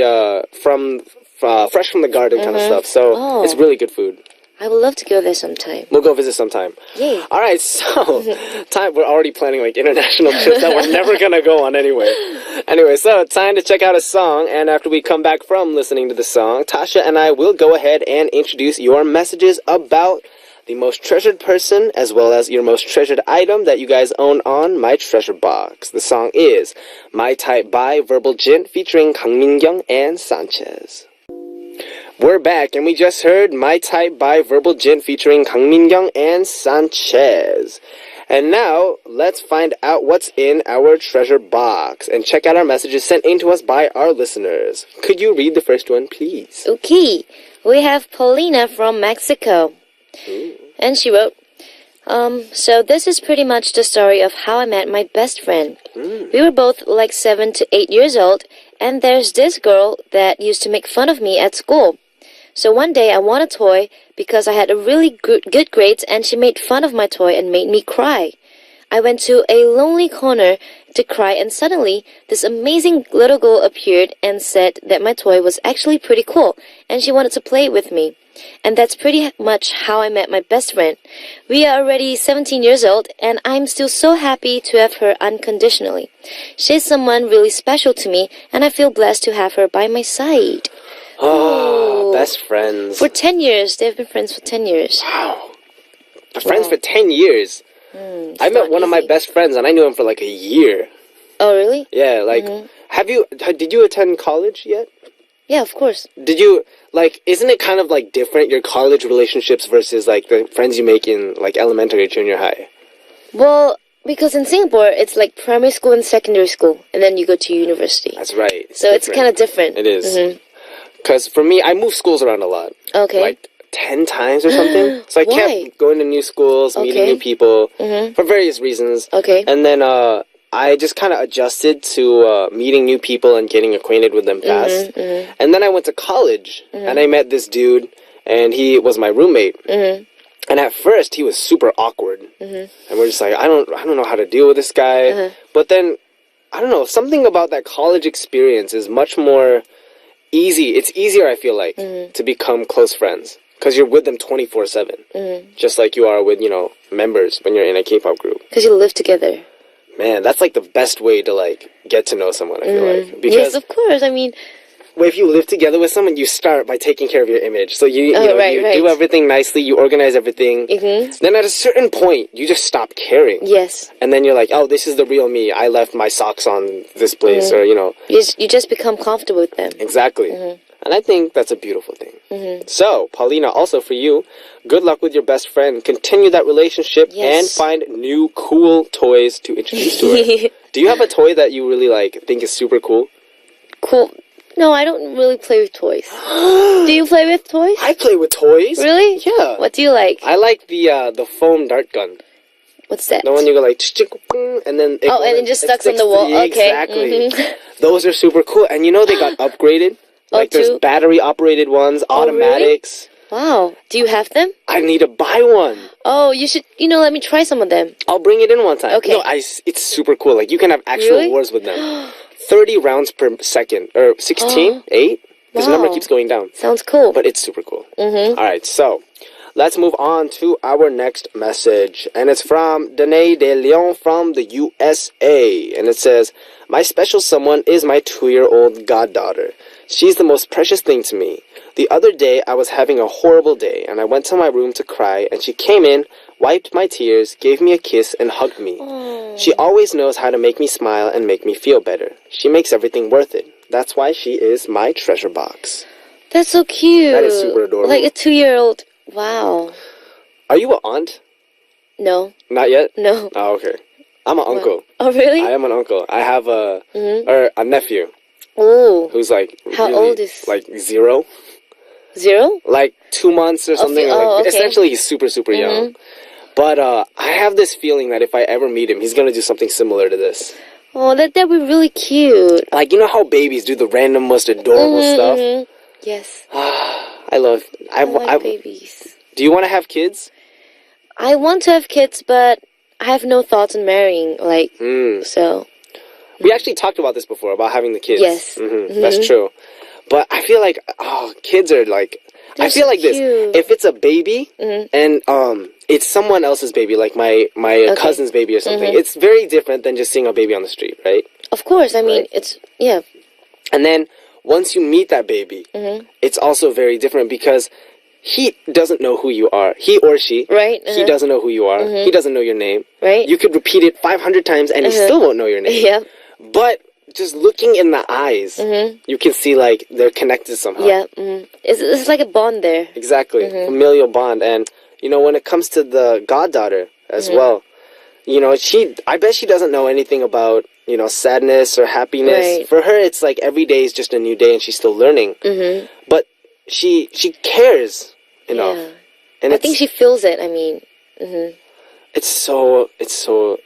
fresh from the garden kind of stuff. So it's really good food. I would love to go there sometime. We'll go visit sometime. Yay. All right, so we're already planning like international trips that we're never gonna go on anyway. Anyway, so time to check out a song, and after we come back from listening to the song, Tasha and I will go ahead and introduce your messages about the most treasured person as well as your most treasured item that you guys own on My Treasure Box. The song is My Type by Verbal Jint featuring Kang Min-kyung and Sanchez. We're back, and we just heard My Type by Verbal Jint featuring Kang Min-kyung and Sanchez. And now, let's find out what's in our treasure box and check out our messages sent in to us by our listeners. Could you read the first one, please? Okay. We have Paulina from Mexico. And she wrote, so this is pretty much the story of how I met my best friend. We were both like 7 to 8 years old, and there's this girl that used to make fun of me at school. So one day I won a toy because I had a really good grades, and she made fun of my toy and made me cry. I went to a lonely corner to cry, and suddenly this amazing little girl appeared and said that my toy was actually pretty cool and she wanted to play with me. And that's pretty much how I met my best friend. We are already 17 years old, and I'm still so happy to have her unconditionally. She's someone really special to me, and I feel blessed to have her by my side. Oh, best friends. For 10 years. They've been friends for 10 years. Wow. Friends for 10 years. I met one of my best friends, and I knew him for like a year. Oh, really? Yeah, like, did you attend college yet? Yeah, of course. Did you, like, isn't it kind of, like, different, your college relationships versus, like, the friends you make in, like, elementary or junior high? Well, because in Singapore, it's like primary school and secondary school, and then you go to university. That's right. So it's kind of different. It is. Because for me, I move schools around a lot. Okay. Like, 10 times or something. So I Why? kept going to new schools, meeting new people, for various reasons. Okay. And then, I just kind of adjusted to meeting new people and getting acquainted with them fast. And then I went to college, and I met this dude, and he was my roommate. And at first, he was super awkward. And we're just like, I don't know how to deal with this guy. But then, I don't know, something about that college experience is much more easy. It's easier, I feel like, to become close friends. Because you're with them 24/7. Just like you are with, members when you're in a K-pop group. Because you live together. Man, that's like the best way to like get to know someone, I feel like. Because Yes, of course. I mean, well, if you live together with someone, you start by taking care of your image. So you right. do everything nicely, you organize everything. Then at a certain point, you just stop caring. yes. And then you're like, oh, this is the real me. I left my socks on this place, or, You just become comfortable with them. Exactly. And I think that's a beautiful thing. So, Paulina, also for you, good luck with your best friend. Continue that relationship and Yes. find new cool toys to introduce to her. Do you have a toy that you really think is super cool? Cool. No, I don't really play with toys. Do you play with toys? I play with toys. Really? Yeah. What do you like? I like the foam dart gun. What's that? The one you go like, and then and it just sticks on the wall. Okay. Exactly. Those are super cool. And they got upgraded. Like there's too? battery operated ones, automatics. Wow. Do you have them? I need to buy one. Oh, you should, let me try some of them. I'll bring it in one time. Okay. No, it's super cool. Like you can have actual Really? wars with them. 30 rounds per second. Or 16? 8? This number Wow. keeps going down. Sounds cool. But it's super cool. All right, so let's move on to our next message. And it's from Danae De Leon from the USA. And it says, my special someone is my 2-year-old goddaughter. She's the most precious thing to me. The other day, I was having a horrible day, and I went to my room to cry, and she came in, wiped my tears, gave me a kiss, and hugged me. She always knows how to make me smile and make me feel better. She makes everything worth it. That's why she is my treasure box. That's so cute. That is super adorable. Like a 2-year-old. Wow. Are you an aunt? No. Not yet? No. Oh, okay. I'm an uncle. Oh, really? I am an uncle. I have a nephew Oh. who's like How really, old is- like 0, 0? like 2 months or something. okay. Essentially, he's super young. But I have this feeling that if I ever meet him, he's gonna do something similar to this. Oh, that'd be really cute. Like how babies do the random, most adorable stuff. Yes. I love. I like babies. Do you want to have kids? I want to have kids, but I have no thoughts on marrying. So. We actually talked about this before, about having the kids. Yes. That's true. But I feel like, kids are like... They're I feel like this. cute. If it's a baby, and it's someone else's baby, like my cousin's baby or something, it's very different than just seeing a baby on the street, right? Of course. I mean, it's... Yeah. And then, once you meet that baby, it's also very different because he doesn't know who you are. He or she. Right. He doesn't know who you are. He doesn't know your name. Right. You could repeat it 500 times and he still won't know your name. Yeah. But just looking in the eyes, you can see like they're connected somehow. Yeah. It's like a bond there. Exactly. Familial bond. And, when it comes to the goddaughter as well, I bet she doesn't know anything about, sadness or happiness. Right. For her, it's like every day is just a new day and she's still learning. But she cares enough. Yeah. And I think she feels it. I mean, it's so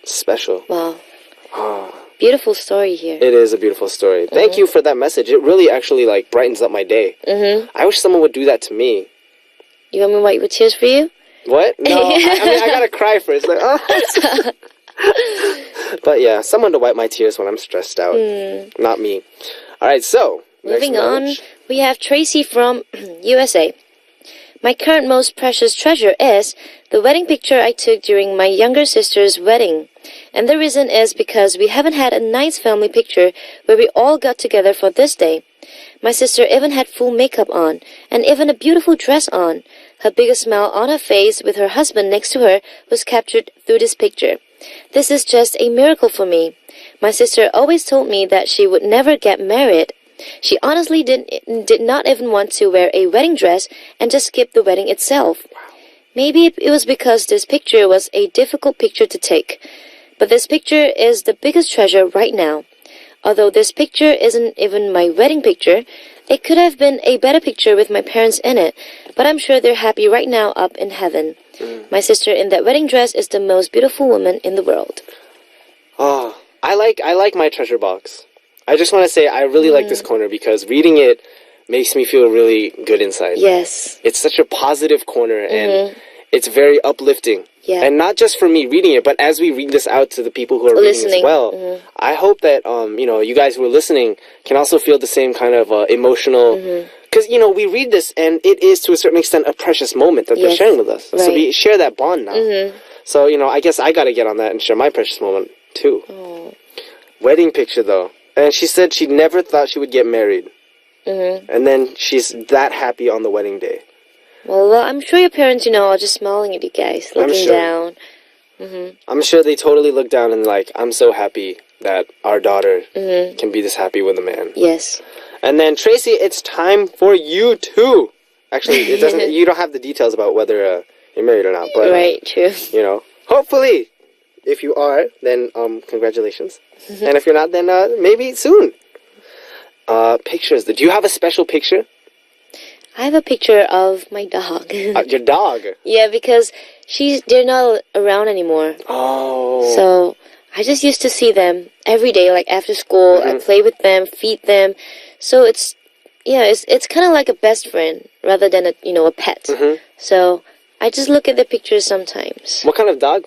special. wow. Beautiful story here. It is a beautiful story. Thank you for that message. It really actually brightens up my day. I wish someone would do that to me. You want me to wipe your tears for you? What? No, I gotta cry first. Like, oh. But yeah, someone to wipe my tears when I'm stressed out. Not me. All right, so Moving on, we have Tracy from USA. My current most precious treasure is the wedding picture I took during my younger sister's wedding. And the reason is because we haven't had a nice family picture where we all got together for this day. My sister even had full makeup on, and even a beautiful dress on. Her biggest smile on her face with her husband next to her was captured through this picture. This is just a miracle for me. My sister always told me that she would never get married. She honestly did not even want to wear a wedding dress and just skip the wedding itself. Maybe it was because this picture was a difficult picture to take. But this picture is the biggest treasure right now. Although this picture isn't even my wedding picture, it could have been a better picture with my parents in it, but I'm sure they're happy right now up in heaven. My sister in that wedding dress is the most beautiful woman in the world. Oh, I like my treasure box. I just want to say I really like this corner because reading it makes me feel really good inside. Yes. It's such a positive corner and it's very uplifting. Yeah. And not just for me reading it, but as we read this out to the people who are reading as well, I hope that, you guys who are listening can also feel the same kind of emotional... Because, we read this, and it is, to a certain extent, a precious moment that they're sharing with us. Right. So we share that bond now. So, I guess I got to get on that and share my precious moment, too. Oh. Wedding picture, though. And she said she never thought she would get married. And then she's that happy on the wedding day. Well, I'm sure your parents, are just smiling at you guys, looking down. I'm sure they totally look down and like, I'm so happy that our daughter can be this happy with a man. Yes. And then, Tracy, it's time for you, too. Actually, it doesn't. You don't have the details about whether you're married or not. But, right, true. Hopefully, if you are, then congratulations. And if you're not, then maybe soon. Pictures. Do you have a special picture? I have a picture of my dog. Your dog? Yeah, because they're not around anymore. Oh. So I just used to see them every day, like after school. I play with them, feed them. So it's kind of like a best friend rather than a pet. So I just look at the pictures sometimes. What kind of dog?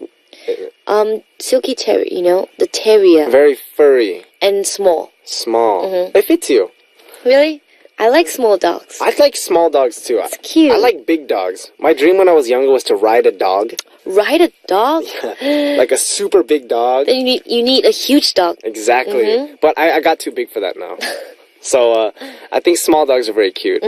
Silky terrier, the terrier. Very furry. And small. Small. It fits you. Really? I like small dogs. I like small dogs too. It's cute. I like big dogs. My dream when I was younger was to ride a dog. Ride a dog? Yeah. Like a super big dog. Then you need a huge dog. Exactly. But I got too big for that now. So I think small dogs are very cute.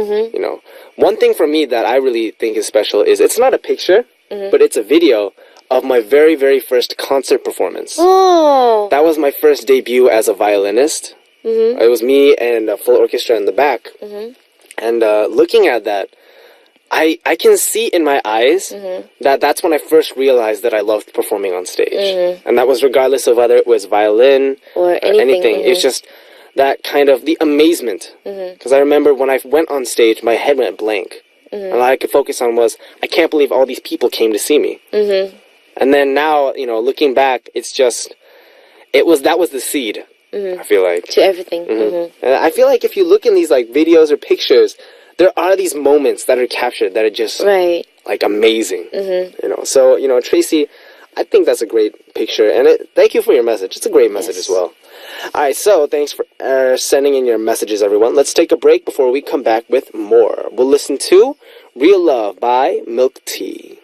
One thing for me that I really think is special is it's not a picture, but it's a video of my very, very first concert performance. Oh. That was my first debut as a violinist. It was me and a full orchestra in the back. And looking at that, I can see in my eyes that that's when I first realized that I loved performing on stage. And that was regardless of whether it was violin or anything. It's just that kind of the amazement. Because I remember when I went on stage, my head went blank. And all I could focus on was, I can't believe all these people came to see me. And then now, looking back, it's just, that was the seed. I feel like. To everything. And I feel like if you look in these like videos or pictures, there are these moments that are captured that are just like amazing. So Tracy, I think that's a great picture, and thank you for your message. It's a great message as well. All right, so thanks for sending in your messages, everyone. Let's take a break before we come back with more. We'll listen to Real Love by Milk Tea.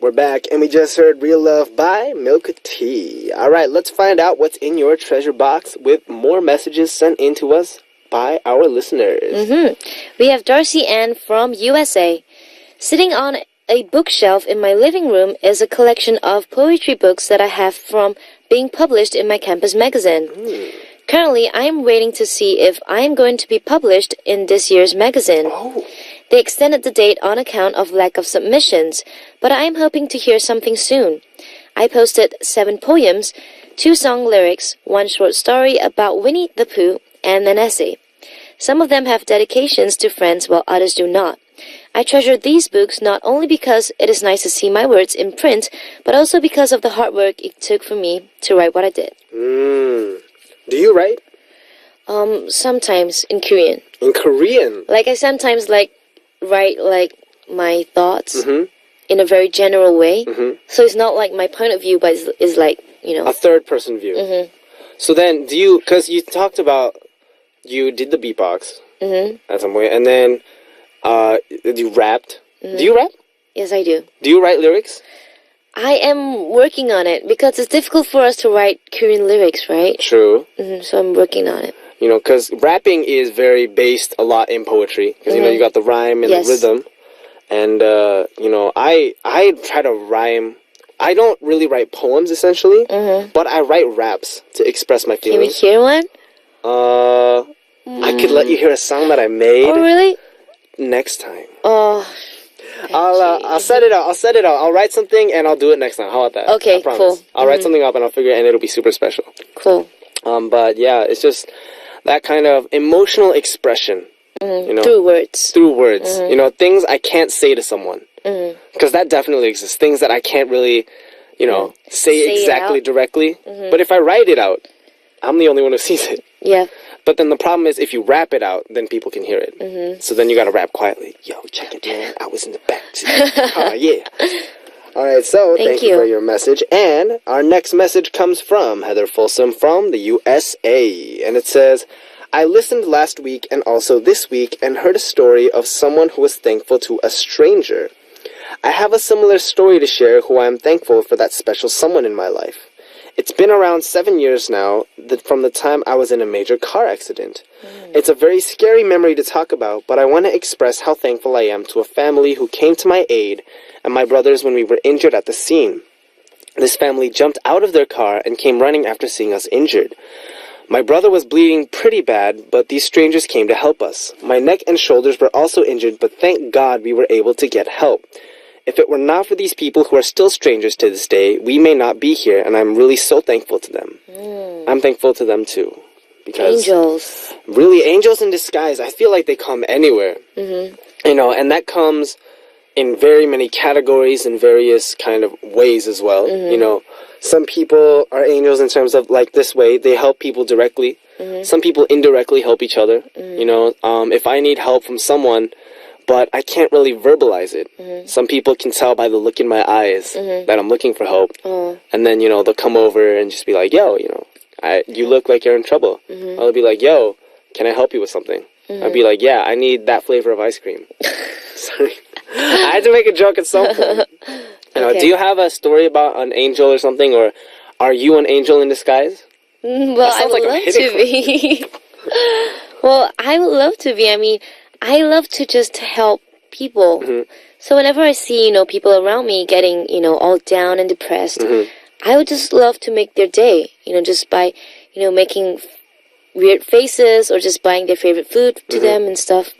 We're back, and we just heard Real Love by Milk Tea. All right, let's find out what's in your treasure box with more messages sent in to us by our listeners. We have Darcy Ann from USA. Sitting on a bookshelf in my living room is a collection of poetry books that I have from being published in my campus magazine. Currently, I am waiting to see if I am going to be published in this year's magazine. They extended the date on account of lack of submissions, but I am hoping to hear something soon. I posted 7 poems, 2 song lyrics, 1 short story about Winnie the Pooh, and an essay. Some of them have dedications to friends while others do not. I treasure these books not only because it is nice to see my words in print, but also because of the hard work it took for me to write what I did. Do you write? Sometimes in Korean. In Korean? Like I sometimes write my thoughts in a very general way. So it's not like my point of view, but it's like, a third person view. So then because you talked about you did the beatbox at some point, and then you rapped. Do you rap? Yes, I do. Do you write lyrics? I am working on it because it's difficult for us to write Korean lyrics, right? True. So I'm working on it. Because rapping is very based a lot in poetry. Because, you got the rhyme and the rhythm. And, I try to rhyme. I don't really write poems, essentially. But I write raps to express my feelings. Can we hear one? I could let you hear a song that I made. Oh, really? Next time. Oh, I'll set it out. I'll write something and I'll do it next time. How about that? Okay, I promise. cool. I'll write something up and I'll figure it, and it'll be super special. Cool. But yeah, it's just that kind of emotional expression. Through words. Through words. Things I can't say to someone. Because that definitely exists. Things that I can't really, say exactly directly. But if I write it out, I'm the only one who sees it. Yeah. But then the problem is if you rap it out, then people can hear it. So then you gotta rap quietly. Yo, check it, man. I was in the back. Yeah. All right, so thank you for your message. And our next message comes from Heather Folsom from the USA. And it says, I listened last week and also this week and heard a story of someone who was thankful to a stranger. I have a similar story to share who I am thankful for that special someone in my life. It's been around 7 years now from the time I was in a major car accident. It's a very scary memory to talk about, but I want to express how thankful I am to a family who came to my aid and my brothers when we were injured at the scene. This family jumped out of their car and came running after seeing us injured. My brother was bleeding pretty bad, but these strangers came to help us. My neck and shoulders were also injured, but thank God we were able to get help. If it were not for these people who are still strangers to this day, we may not be here, and I'm really so thankful to them. I'm thankful to them too. Because Angels. Really, angels in disguise, I feel like they come anywhere. You know, and that comes in very many categories and various kind of ways as well. You know, some people are angels in terms of like this way, they help people directly. Some people indirectly help each other. You know, if I need help from someone, but I can't really verbalize it. Some people can tell by the look in my eyes that I'm looking for help. And then, you know, they'll come over and just be like, yo, you know, you look like you're in trouble. I'll be like, yo, can I help you with something? I'll be like, yeah, I need that flavor of ice cream. Sorry. I had to make a joke at some point. You know, do you have a story about an angel or something? Or are you an angel in disguise? Well, I would love to be. Well, I would love to be. I mean, I love to just help people. So whenever I see, you know, people around me getting, you know, all down and depressed, I would just love to make their day, you know, just by, you know, making weird faces or just buying their favorite food to them and stuff.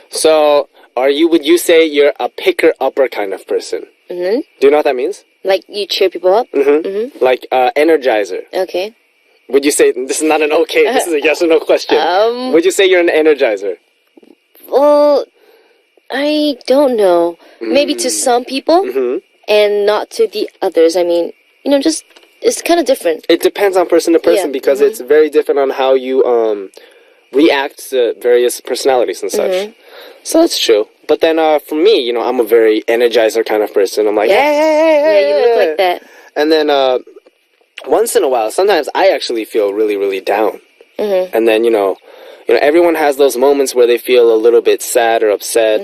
So, would you say you're a picker-upper kind of person? Do you know what that means? Like you cheer people up? Like, energizer. Okay. Would you say, this is not an okay, this is a yes or no question. Would you say you're an energizer? Well, I don't know. Maybe to some people and not to the others. I mean, you know, just, it's kind of different. It depends on person to person because it's very different on how you react to various personalities and such. So that's true. But then for me, you know, I'm a very energizer kind of person. I'm like, hey. Yeah, you look like that. And then once in a while, sometimes I actually feel really, really down. And then, you know, everyone has those moments where they feel a little bit sad or upset.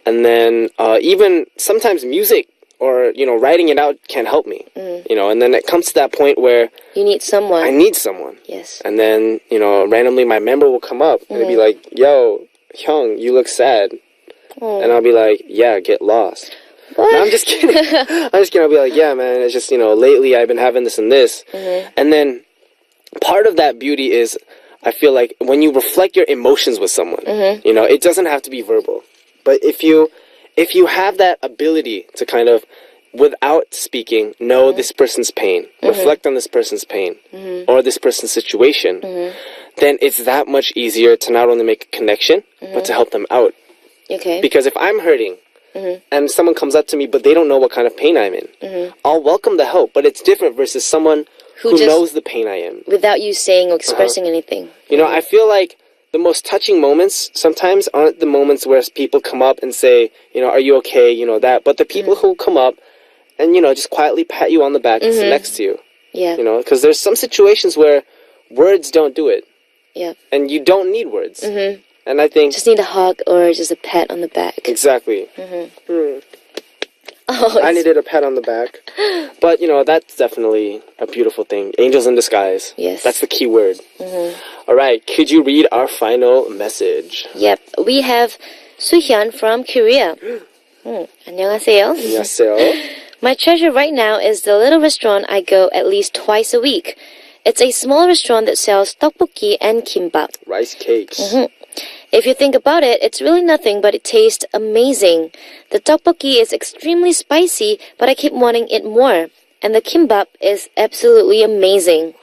And then even sometimes music or, you know, writing it out can help me. You know, and then it comes to that point where you need someone. I need someone. Yes. And then, you know, randomly my member will come up and it'll be like, yo, Hyung, you look sad. And I'll be like, yeah, get lost. What? No, I'm just kidding. I'll be like, yeah, man, it's just, you know, lately I've been having this and this. And then part of that beauty is, I feel like when you reflect your emotions with someone, you know, it doesn't have to be verbal. But if you have that ability to kind of, without speaking, know this person's pain, reflect on this person's pain, or this person's situation, then it's that much easier to not only make a connection, but to help them out. Okay. Because if I'm hurting, and someone comes up to me, but they don't know what kind of pain I'm in, I'll welcome the help, but it's different versus someone who knows the pain I am. Without you saying or expressing anything. You know, I feel like the most touching moments sometimes aren't the moments where people come up and say, you know, are you okay, you know, that. But the people who come up and, you know, just quietly pat you on the back and sit next to you. Yeah. You know, because there's some situations where words don't do it. Yeah. And you don't need words. And I think... just need a hug or just a pat on the back. Exactly. Oh, I needed a pat on the back. But, you know, that's definitely a beautiful thing. Angels in disguise. Yes. That's the key word. All right. Could you read our final message? Yep. We have Suhyun from Korea. 안녕하세요. 안녕하세요. My treasure right now is the little restaurant I go at least twice a week. It's a small restaurant that sells tteokbokki and kimbap. Rice cakes. If you think about it, it's really nothing, but it tastes amazing. The tteokbokki is extremely spicy, but I keep wanting it more. And the kimbap is absolutely amazing.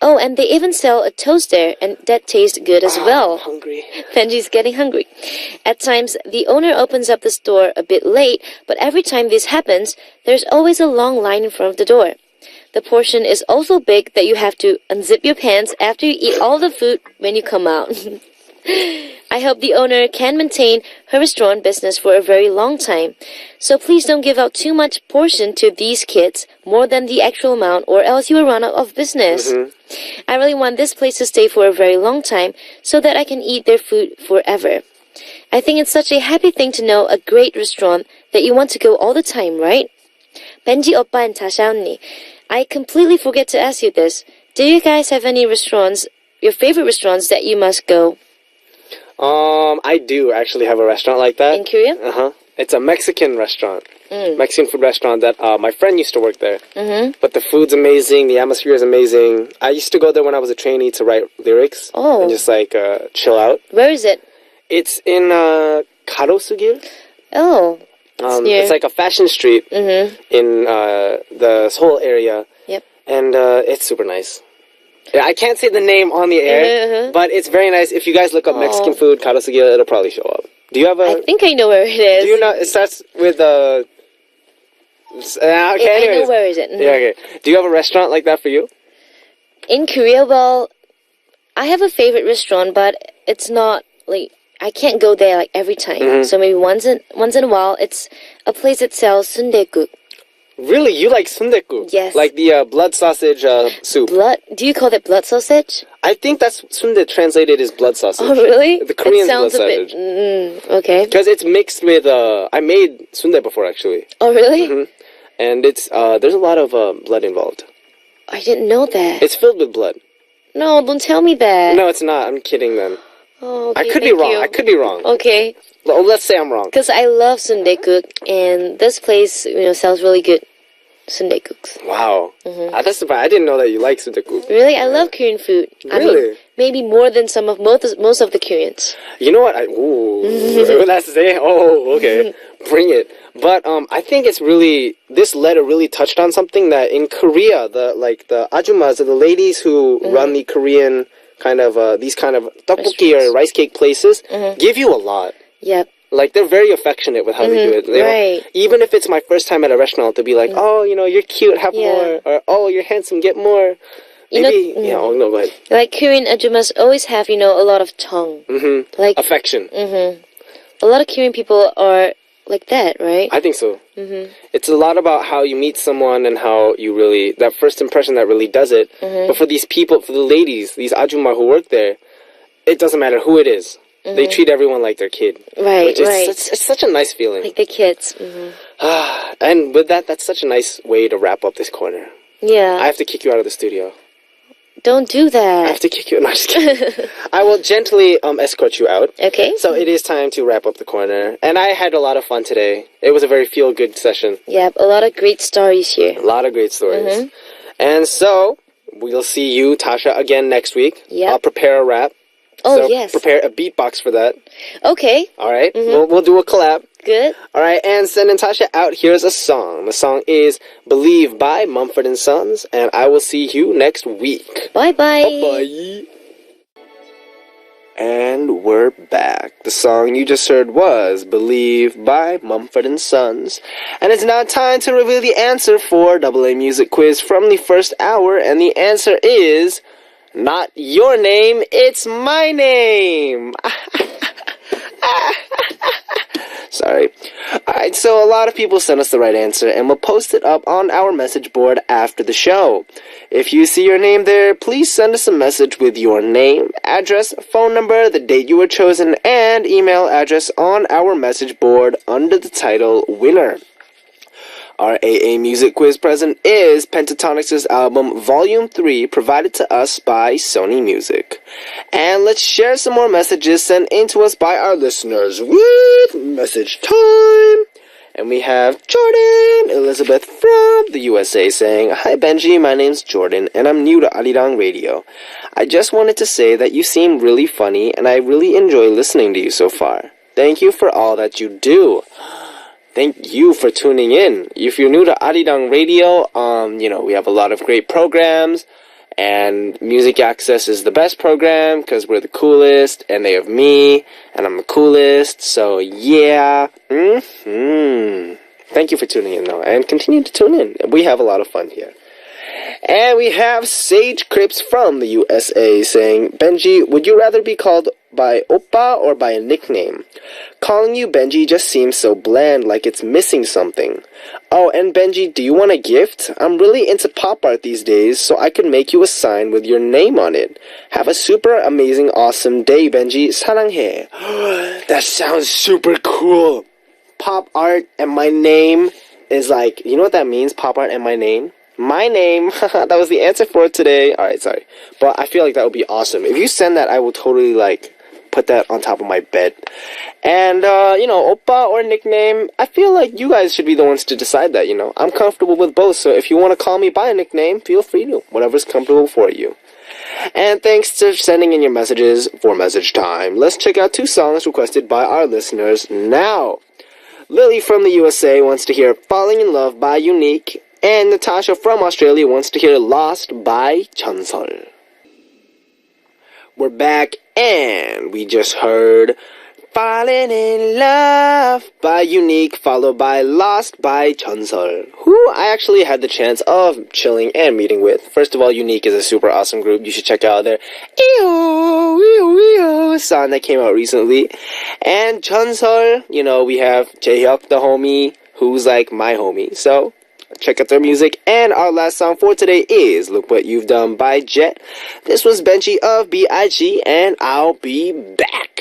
Oh, and they even sell a toast there, and that tastes good as well. I'm hungry. Benji's getting hungry. At times, the owner opens up the store a bit late, but every time this happens, there's always a long line in front of the door. the portion is also big that you have to unzip your pants after you eat all the food when you come out. I hope the owner can maintain her restaurant business for a very long time. So please don't give out too much portion to these kids, more than the actual amount, or else you will run out of business. I really want this place to stay for a very long time so that I can eat their food forever. I think it's such a happy thing to know a great restaurant that you want to go all the time, right? Benji Oppa and Tasha 언니, I completely forget to ask you this. Do you guys have any restaurants, your favorite restaurants that you must go? I do actually have a restaurant like that. In Korea? It's a Mexican restaurant. Mexican food restaurant that my friend used to work there. But the food's amazing, the atmosphere is amazing. I used to go there when I was a trainee to write lyrics and just like chill out. Where is it? It's in Karosugil. Oh, it's like a fashion street in the Seoul area. Yep. And it's super nice. Yeah, I can't say the name on the air, but it's very nice. If you guys look up Mexican food, Karosugil, it'll probably show up. Do you have a... I think I know where it is. Do you know... It starts with okay, I know where is it. Yeah, okay. Do you have a restaurant like that for you? In Korea, well, I have a favorite restaurant, but it's not, like, I can't go there, like, every time. So maybe once in a while, it's a place that sells sundae-guk. Really? You like sundae-guk? Yes. Like the blood sausage soup? Blood? Do you call that blood sausage? I think that's sundae translated as blood sausage. Oh, really? The Korean it sounds blood a sausage. bit... okay. Because it's mixed with... I made sundae before, actually. Oh, really? And it's... there's a lot of blood involved. I didn't know that. It's filled with blood. No, don't tell me that. No, it's not. I'm kidding then. Oh, okay, I could be wrong. you. I could be wrong. Okay. Well, let's say I'm wrong. Because I love sundae-guk, and this place, sells really good sundae-guks. Wow. That's surprising. I didn't know that you like sundae-guk. Really? I love Korean food. Really? I mean, maybe more than most of the Koreans. You know what? That's it. Oh, okay. Bring it. But I think it's really... This letter really touched on something that in Korea, the ajumas, the ladies who run the Korean kind of... these kind of tteokbokki or rice cake places give you a lot. Yep. Like, they're very affectionate with how they do it. Right. Even if it's my first time at a restaurant, they'll be like, oh, you're cute, have more. Or, oh, you're handsome, get more. Maybe, no, go ahead. Like, Korean ajumas always have, a lot of tongue. Like affection. A lot of Korean people are like that, right? I think so. It's a lot about how you meet someone and how you really... That first impression that really does it. But for these people, for the ladies, these ajumma who work there, it doesn't matter who it is. They treat everyone like their kid. Right, It's such a nice feeling. Like the kids. And with that, that's such a nice way to wrap up this corner. Yeah. I have to kick you out of the studio. Don't do that. I have to kick you out. No, I'm just kidding. I will gently escort you out. Okay. So it is time to wrap up the corner. And I had a lot of fun today. It was a very feel-good session. Yep, a lot of great stories here. A lot of great stories. And so, we'll see you, Tasha, again next week. Yep. I'll prepare a rap. Oh, so yes. Prepare a beatbox for that. Okay. All right. We'll do a collab. Good. All right. And sending Tasha out, here's a song. The song is Believe by Mumford & Sons. And I will see you next week. Bye-bye. Bye-bye. And we're back. The song you just heard was Believe by Mumford & Sons. And it's now time to reveal the answer for AA Music Quiz from the first hour. And the answer is... Not your name, it's my name. Sorry. Alright, so a lot of people sent us the right answer, and we'll post it up on our message board after the show. If you see your name there, please send us a message with your name, address, phone number, the date you were chosen, and email address on our message board under the title Winner. Our AA Music Quiz present is Pentatonix' album Volume 3, provided to us by Sony Music. And let's share some more messages sent in to us by our listeners with message time. And we have Jordan Elizabeth from the USA saying, Hi Benji, my name's Jordan, and I'm new to Arirang Radio. I just wanted to say that you seem really funny, and I really enjoy listening to you so far. Thank you for all that you do. Thank you for tuning in. If you're new to Arirang Radio, we have a lot of great programs, and Music Access is the best program because we're the coolest, and they have me, and I'm the coolest, so yeah. Thank you for tuning in, though, and continue to tune in. We have a lot of fun here. And we have Sage Crips from the USA saying, Benji, would you rather be called by Oppa or by a nickname? Calling you Benji just seems so bland, like it's missing something. Oh, and Benji, do you want a gift? I'm really into pop art these days, so I could make you a sign with your name on it. Have a super amazing, awesome day, Benji. 사랑해. That sounds super cool. Pop art and my name is like, you know what that means? Pop art and my name? My name. That was the answer for today. Alright, sorry. But I feel like that would be awesome. If you send that, I will totally, like, put that on top of my bed. And, Oppa or nickname, I feel like you guys should be the ones to decide that, I'm comfortable with both, so if you want to call me by a nickname, feel free to. Whatever's comfortable for you. And thanks for sending in your messages for message time. Let's check out 2 songs requested by our listeners now. Lily from the USA wants to hear Falling in Love by Unique, and Natasha from Australia wants to hear Lost by 전설. We're back, and we just heard Falling in Love by Unique, followed by Lost by 전설, who I actually had the chance of chilling and meeting with. First of all, Unique is a super awesome group. You should check out their song that came out recently. And 전설, we have Jaehyuk, the homie, who's like my homie. So check out their music. And our last song for today is Look What You've Done by Jet. This was Benji of B.I.G. and I'll be back.